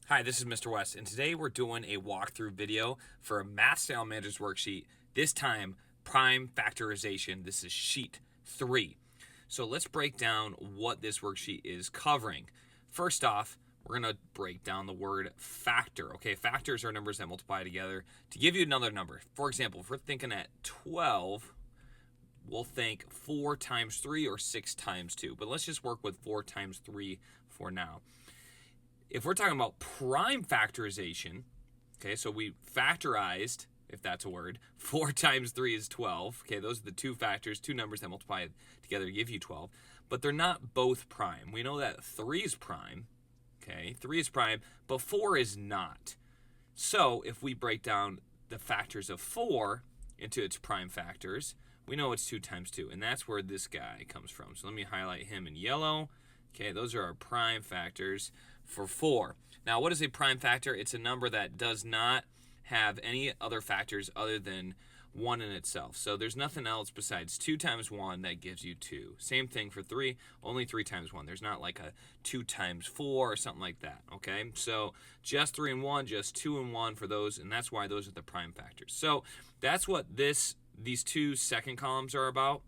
Hi, this is Mr. West, and today we're doing a walkthrough video for a Math-Salamanders worksheet, this time prime factorization. This is sheet 3. So let's break down what this worksheet is covering. First off, we're going to break down the word factor. Okay, factors are numbers that multiply together to give you another number. For example, if we're thinking at 12, we'll think 4 times 3 or 6 times 2. But let's just work with 4 times 3 for now. If we're talking about prime factorization, okay, so we factorized, if that's a word, 4 times 3 is 12. Okay, those are the two factors, two numbers that multiply together to give you 12. But they're not both prime. We know that 3 is prime, okay, 3 is prime, but 4 is not. So if we break down the factors of 4 into its prime factors, we know it's 2 times 2, and that's where this guy comes from. So let me highlight him in yellow. Okay, those are our prime factors for 4. Now, what is a prime factor? It's a number that does not have any other factors other than 1 in itself. So there's nothing else besides 2 times 1 that gives you 2. Same thing for 3, only 3 times 1. There's not like a 2 times 4 or something like that, okay? So just 3 and 1, just 2 and 1 for those, and that's why those are the prime factors. So that's what these two second columns are about.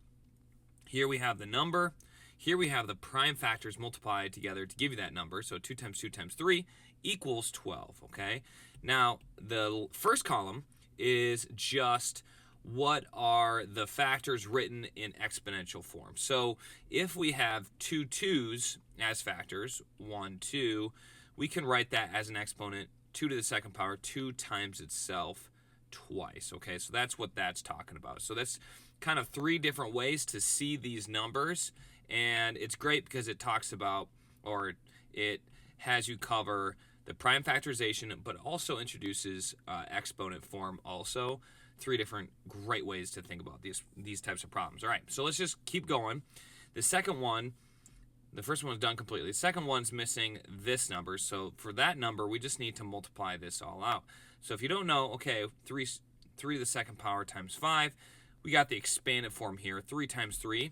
Here we have the number. Here we have the prime factors multiplied together to give you that number. So 2 times 2 times 3 equals 12, okay? Now, the first column is just what are the factors written in exponential form. So if we have two 2's as factors, 1, 2, we can write that as an exponent, 2 to the second power, 2 times itself twice, okay? So that's what that's talking about. So that's kind of 3 different ways to see these numbers. And it's great because it talks about, or it has you cover the prime factorization, but also introduces exponent form also. 3 different great ways to think about these types of problems. All right, so let's just keep going. The second one, the first one's done completely. The second one's missing this number. So for that number, we just need to multiply this all out. So if you don't know, okay, 3 to the second power times 5, we got the expanded form here. 3 times 3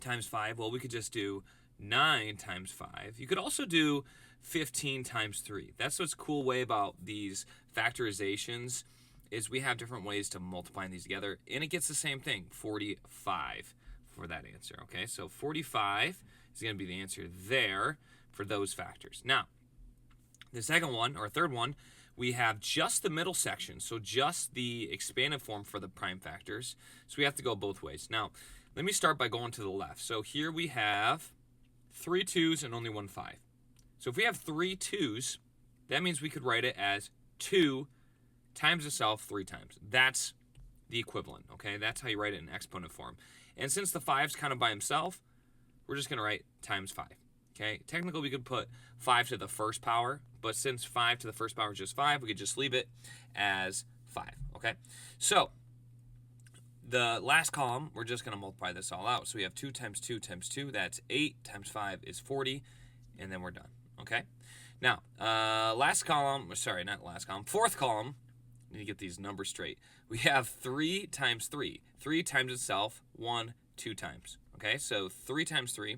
times 5, well, we could just do 9 times 5. You could also do 15 times 3. That's what's cool way about these factorizations is we have different ways to multiply these together, and it gets the same thing, 45 for that answer, okay? So 45 is going to be the answer there for those factors. Now, the second one, or third one, we have just the middle section, so just the expanded form for the prime factors. So we have to go both ways. Now, let me start by going to the left. So here we have 3 2's and only 1 5. So if we have 3 2's, that means we could write it as 2 times itself 3 times. That's the equivalent, okay? That's how you write it in exponent form. And since the 5's kind of by himself, we're just going to write times 5, okay? Technically, we could put 5 to the first power, but since 5 to the first power is just 5, we could just leave it as 5, okay? So the last column, we're just going to multiply this all out. So we have 2 times 2 times 2, that's 8, times 5 is 40, and then we're done, okay? Now, fourth column, I need to get these numbers straight. We have 3 times 3. 3 times itself, 1, 2 times, okay? So 3 times 3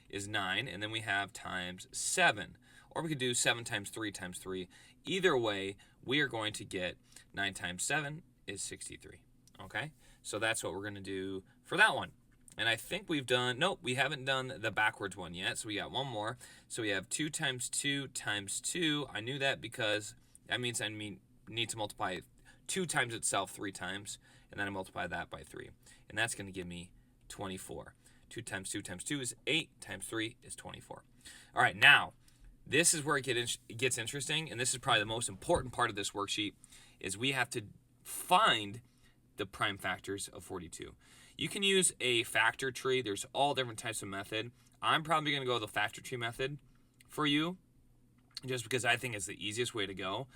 is 9, and then we have times 7. Or we could do 7 times 3 times 3. Either way, we are going to get 9 times 7 is 63, okay? So that's what we're going to do for that one. And I think we've done, nope, we haven't done the backwards one yet. So we got one more. So we have 2 times 2 times 2. I knew that because that means I need to multiply 2 times itself 3 times. And then I multiply that by 3. And that's going to give me 24. 2 times 2 times 2 is 8, times 3 is 24. All right, now, this is where it gets interesting. And this is probably the most important part of this worksheet is we have to find the prime factors of 42. You can use a factor tree. There's all different types of method. I'm probably going to go the factor tree method for you just because I think it's the easiest way to go.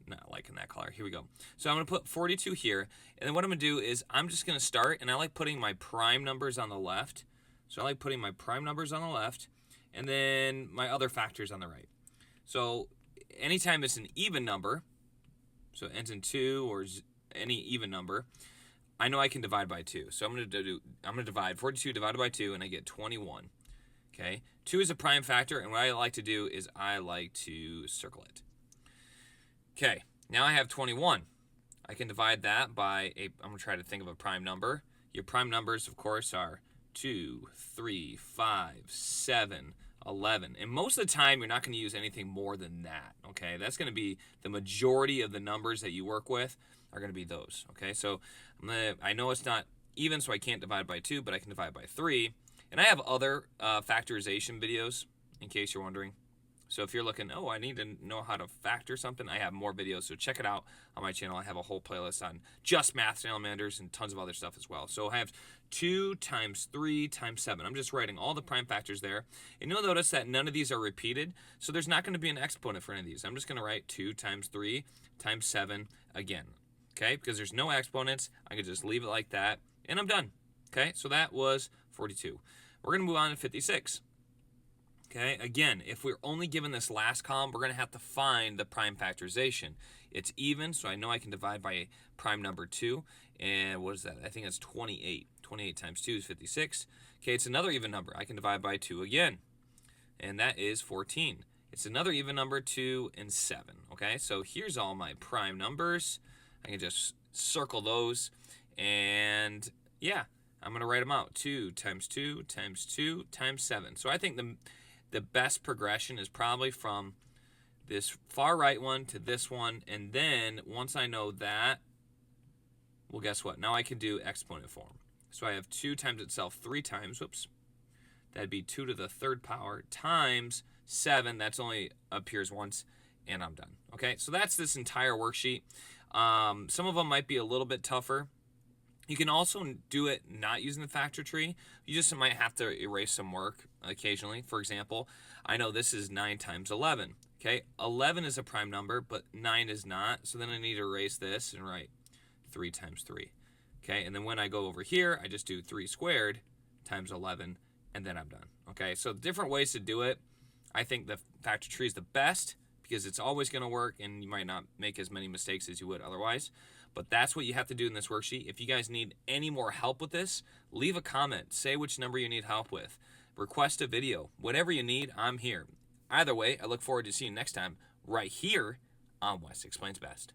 Not liking that color. Here we go. So I'm going to put 42 here. And then what I'm going to do is I'm just going to start, and I like putting my prime numbers on the left. So I like putting my prime numbers on the left and then my other factors on the right. So anytime it's an even number, so it ends in 2 or any even number, I know I can divide by 2. So I'm going to divide 42 divided by 2, and I get 21. Okay, 2 is a prime factor, and what I like to do is I like to circle it. Okay, now I have 21. I can divide that by I'm going to try to think of a prime number. Your prime numbers, of course, are 2, 3, 5, 7, 11. And most of the time, you're not going to use anything more than that, okay? That's going to be the majority of the numbers that you work with are going to be those, okay? So I know it's not even, so I can't divide by 2, but I can divide by 3. And I have other factorization videos, in case you're wondering. So if you're looking, oh, I need to know how to factor something, I have more videos. So check it out on my channel. I have a whole playlist on just Math-Salamanders and tons of other stuff as well. So I have 2 times 3 times 7. I'm just writing all the prime factors there. And you'll notice that none of these are repeated. So there's not going to be an exponent for any of these. I'm just going to write 2 times 3 times 7 again. Okay, because there's no exponents. I can just leave it like that. And I'm done. Okay, so that was 42. We're going to move on to 56. Okay, again, if we're only given this last column, we're going to have to find the prime factorization. It's even, so I know I can divide by prime number 2. And what is that? I think it's 28. 28 times 2 is 56. Okay, it's another even number. I can divide by 2 again. And that is 14. It's another even number, 2 and 7. Okay, so here's all my prime numbers. I can just circle those. And yeah, I'm going to write them out. 2 times 2 times 2 times 7. So I think the best progression is probably from this far right one to this one. And then once I know that, well, guess what? Now I can do exponent form. So I have 2 times itself 3 times. Whoops. That'd be 2 to the 3rd power times 7. That's only appears once, and I'm done. Okay, so that's this entire worksheet. Some of them might be a little bit tougher. You can also do it not using the factor tree. You just might have to erase some work occasionally. For example, I know this is 9 times 11. Okay, 11 is a prime number, but 9 is not. So then I need to erase this and write 3 times 3. Okay, and then when I go over here, I just do 3 squared times 11, and then I'm done. Okay, so different ways to do it. I think the factor tree is the best because it's always going to work, and you might not make as many mistakes as you would otherwise. But that's what you have to do in this worksheet. If you guys need any more help with this, leave a comment. Say which number you need help with. Request a video. Whatever you need, I'm here. Either way, I look forward to seeing you next time right here on Wes Explains Best.